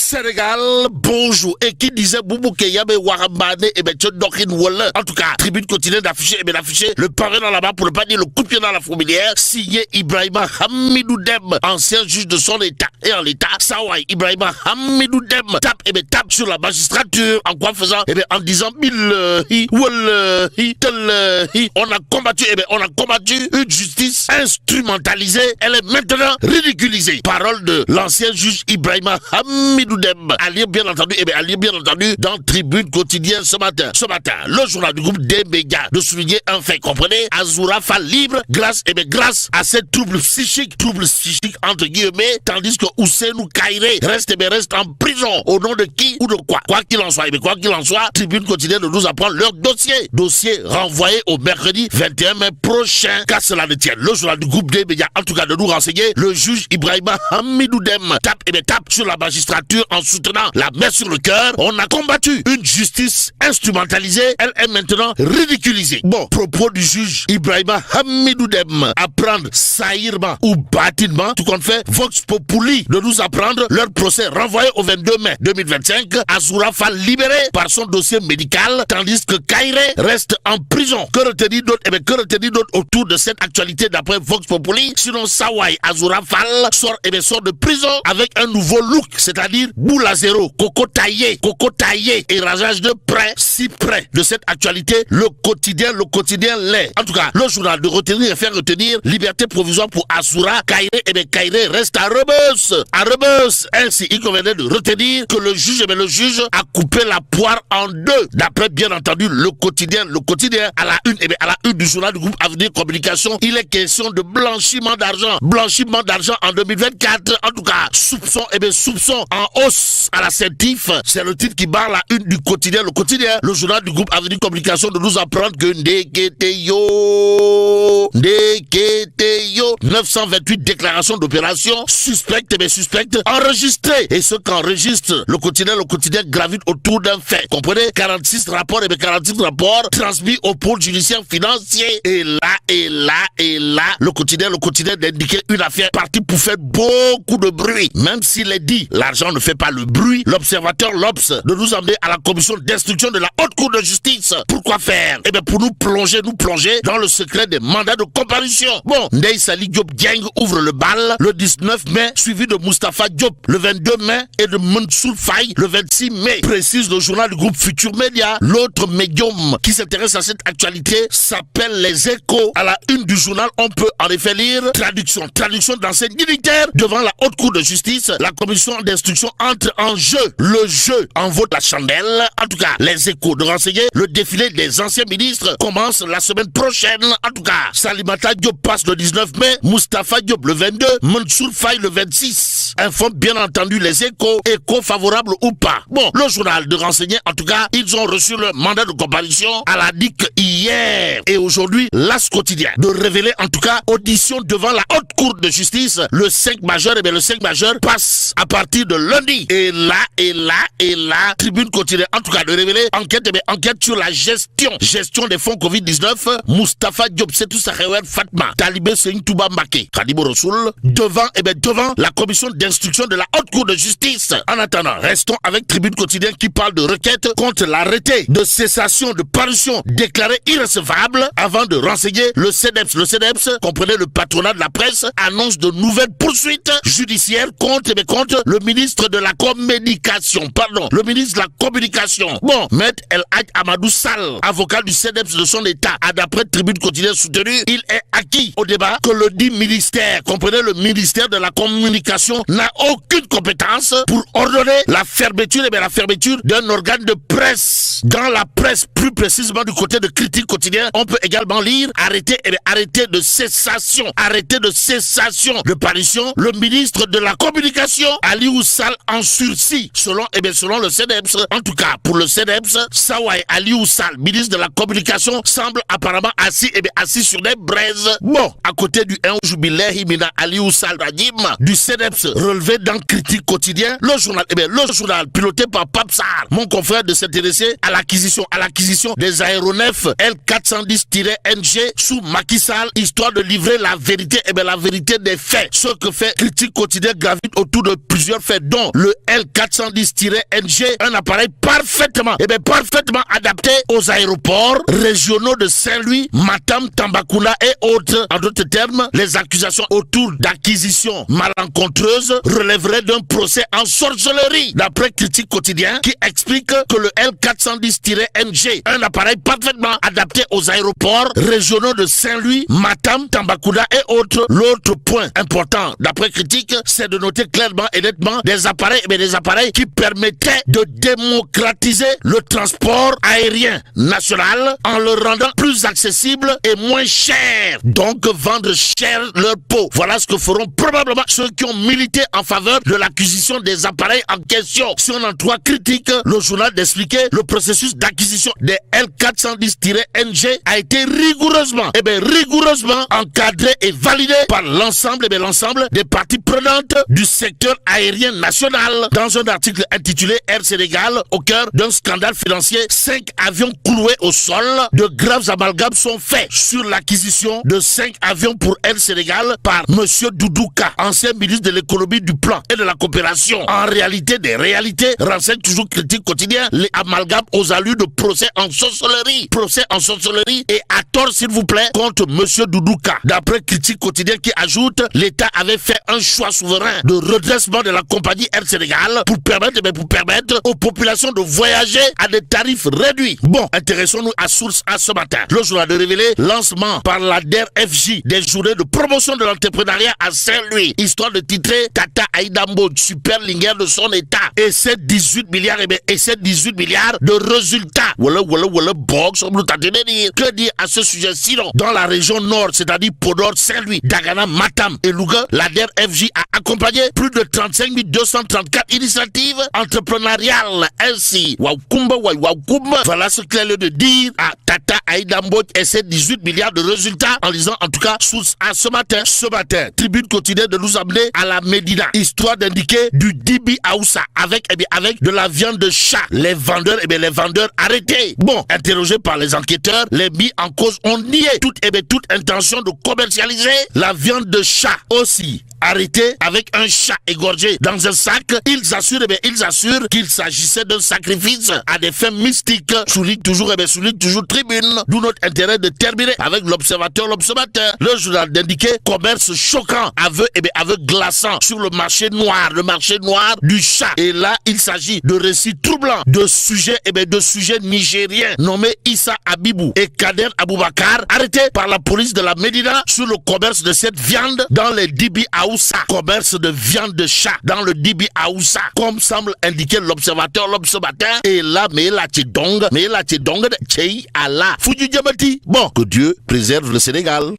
Sénégal, bonjour. Et qui disait Boubou Keyabe Warambane et Dokin Walla. En tout cas, tribune continue d'afficher le parrain dans la main pour ne pas dire le coup de pied dans la fourmilière, signé Ibrahima Hamidou Dem, ancien juge de son état. Et en l'état, Sawai Ibrahima Hamidou Dem tape sur la magistrature. En quoi faisant? En disant on a combattu une justice instrumentalisée. Elle est maintenant ridiculisée. Parole de l'ancien juge Ibrahima Hamidou Dem. À lire bien entendu, dans Tribune quotidienne ce matin. Le journal du groupe des médias de souligner un fait, comprenez? Azoura Fall libre grâce à cette trouble psychique entre guillemets, tandis que Ousseynou Kairé reste en prison. Au nom de qui ou de quoi? Quoi qu'il en soit, Tribune quotidienne de nous apprendre leur dossier renvoyé au mercredi 21 mai prochain, car cela ne tient. Le journal du groupe des médias, en tout cas de nous renseigner, le juge Ibrahima Hamidou Dem tape sur la magistrature en soutenant la main sur le cœur. On a combattu une justice instrumentalisée, elle est maintenant ridiculisée. Bon, propos du juge Ibrahima Hamidou Dem, apprendre saillement ou bâtiment, tout compte fait, Vox Populi de nous apprendre leur procès renvoyé au 22 mai 2025, Azoura Fall libéré par son dossier médical, tandis que Kairé reste en prison. Que retenir d'autre autour de cette actualité d'après Vox Populi? Sinon, Sawai Azoura Fall sort de prison avec un nouveau look, c'est-à-dire boule à zéro, coco taillé et rasage de près, si près de cette actualité, le quotidien l'est. En tout cas, le journal de retenir et faire retenir, liberté provisoire pour Azoura, Kairé reste à Rebeuss. Ainsi, il convenait de retenir que le juge a coupé la poire en deux. D'après, bien entendu, le quotidien, à la une du journal du groupe Avenir Communication, il est question de blanchiment d'argent en 2024. En tout cas, soupçon en hausse à la CENTIF. C'est le titre qui barre la une du quotidien. Le journal du groupe Avenir Communication de nous apprendre que Ndeketeyo, 928 déclarations d'opération suspectes enregistrées. Et ce qu'enregistre le quotidien gravite autour d'un fait. Comprenez? 46 rapports transmis au pôle judiciaire financier. Et là, le quotidien d'indiquer une affaire partie pour faire beaucoup de bruit. Même s'il est dit, l'argent ne fait pas le bruit. L'observateur L'Obs de nous emmener à la commission d'instruction de la haute cour de justice. Pourquoi faire? Pour nous plonger dans le secret des mandats de comparution. Bon, Ndeye Sali Diop Dieng ouvre le bal le 19 mai, suivi de Moustapha Diop le 22 mai et de Mansour Faye le 26 mai. Précise le journal du groupe Futur Média. L'autre médium qui s'intéresse à cette actualité s'appelle Les Échos. À la une du journal, on peut en effet lire traduction d'anciens dignitaires devant la haute cour de justice. La commission d'instruction entre en jeu. Le jeu en vaut la chandelle. En tout cas, Les Échos de renseigner le défilé des anciens ministres commence la semaine prochaine. En tout cas, Salimata Diop passe le 19 mai, Moustapha Diop le 22, Mansour Faye le 26. Informe bien entendu Les Échos, échos favorables ou pas. Bon, le journal de renseigner, en tout cas, ils ont reçu le mandat de comparution à la DIC hier. Et aujourd'hui, l'As quotidien de révéler en tout cas audition devant la haute cour de justice. Le 5 majeur, le 5 majeur passe à partir de lundi. Et là, Tribune quotidienne, en tout cas, de révéler enquête sur la gestion des fonds Covid-19. Moustapha Diop, c'est tout ça, Fatma, Talibé Seigne Touba Mbake, Khadibo Rassoul, devant la commission d'instruction de la haute cour de justice. En attendant, restons avec Tribune quotidienne qui parle de requête contre l'arrêté de cessation de parution déclaré irrecevable avant de renseigner le CEDEPS. Le CEDEPS, comprenez le patronat de la presse, annonce de nouvelles poursuites judiciaires contre le ministre de la communication. Bon, Maître El Hadj Amadou Sall, avocat du CEDEPS de son état, a d'après Tribune quotidienne soutenu, il est acquis au débat que le dit ministère, comprenez le ministère de la communication, n'a aucune compétence pour ordonner la fermeture d'un organe de presse. Dans la presse, plus précisément du côté de Critique quotidien, on peut également lire arrêté de cessation de parution, le ministre de la communication, Aliou Sall en sursis, selon le CEDEPS. En tout cas, pour le CEDEPS, Sawai Aliou Sall, ministre de la communication, semble apparemment assis sur des braises. Bon, à côté du 1 jubilé Himina Aliou Sall Radim, du CEDEPS, relevé dans Critique Quotidien, le journal piloté par Pape Sarr, mon confrère, de s'intéresser à l'acquisition des aéronefs L410-NG sous Macky Sall, histoire de livrer la vérité, la vérité des faits. Ce que fait Critique Quotidien gravite autour de plusieurs faits, dont le L410-NG, un appareil parfaitement adapté aux aéroports régionaux de Saint-Louis, Matam, Tambacounda et autres. En d'autres termes, les accusations autour d'acquisitions malencontreuses relèveraient d'un procès en sorcellerie, d'après Critique Quotidien, qui explique que le L410-NG, un appareil parfaitement adapté aux aéroports régionaux de Saint-Louis, Matam, Tambacounda et autres. L'autre point important, d'après Critique, c'est de noter clairement et nettement des appareils qui permettaient de démocratiser le transport aérien national en le rendant plus accessible et moins cher. Donc vendre cher leur peau. Voilà ce que feront probablement ceux qui ont milité en faveur de l'acquisition des appareils en question. Si on en croit Critique, le journal d'expliquer le processus d'acquisition des L410-NG a été rigoureusement encadré et validé par l'ensemble des parties prenantes du secteur aérien national. Dans un article intitulé Air Sénégal au cœur d'un scandale financier, 5 avions cloués au sol, de graves amalgames sont faits sur l'acquisition de 5 avions pour Air Sénégal par Monsieur Doudouka, ancien ministre de l'économie, du plan et de la coopération. En réalité des réalités, renseigne toujours Critique Quotidien, les amalgames aux allures de procès en sorcellerie et à tort s'il vous plaît contre Monsieur Doudouka. D'après Critique Quotidien qui ajoute, l'État avait fait un choix souverain de redressement de la compagnie Air Sénégal pour permettre aux populations de voyager à des tarifs réduits. Bon, intéressons-nous à Source A ce matin. Le journal de révéler lancement par la DER/FJ des journées de promotion de l'entrepreneuriat à Saint-Louis, histoire de titrer Tata Aïda Mbodj, super linger de son état, et ses 18 milliards de résultats. Voilà, box, on nous t'a donné dire. Que dire à ce sujet sinon? Dans la région nord, c'est-à-dire Podor, Saint-Louis, Dagana, Matam et Louga, la DER/FJ a accompagné plus de 35 234 initiatives entrepreneuriales. Ainsi, Waoukoumba. Voilà ce qu'il a lieu de dire à Tata Aïda Mbodj et ses 18 milliards de résultats, en lisant en tout cas Source A ce matin. Tribune quotidienne de nous amener à la Médina, histoire d'indiquer du Dibi Aoussa avec de la viande de chat. Les vendeurs arrêtés. Bon, interrogés par les enquêteurs, les mis en cause ont nié toute intention de commercialiser la viande de chat. Aussi arrêtés avec un chat égorgé dans un sac, ils assurent qu'il s'agissait d'un sacrifice à des fins mystiques. Souligne toujours Tribune, d'où notre intérêt de terminer avec l'observateur. Le journal d'indiquer commerce choquant, aveu glaçant sur le marché noir du chat. Et là, il s'agit de récits troublants de sujets nigériens nommés Issa Abibou et Kader Aboubakar, arrêtés par la police de la Médina sur le commerce de cette viande dans les Dibi Aoussa. Commerce de viande de chat dans le Dibi Aoussa, comme semble indiquer l'observateur. Et là, mais la Tchedong de Tchei Allah. Foudu Diamati. Bon, que Dieu préserve le Sénégal.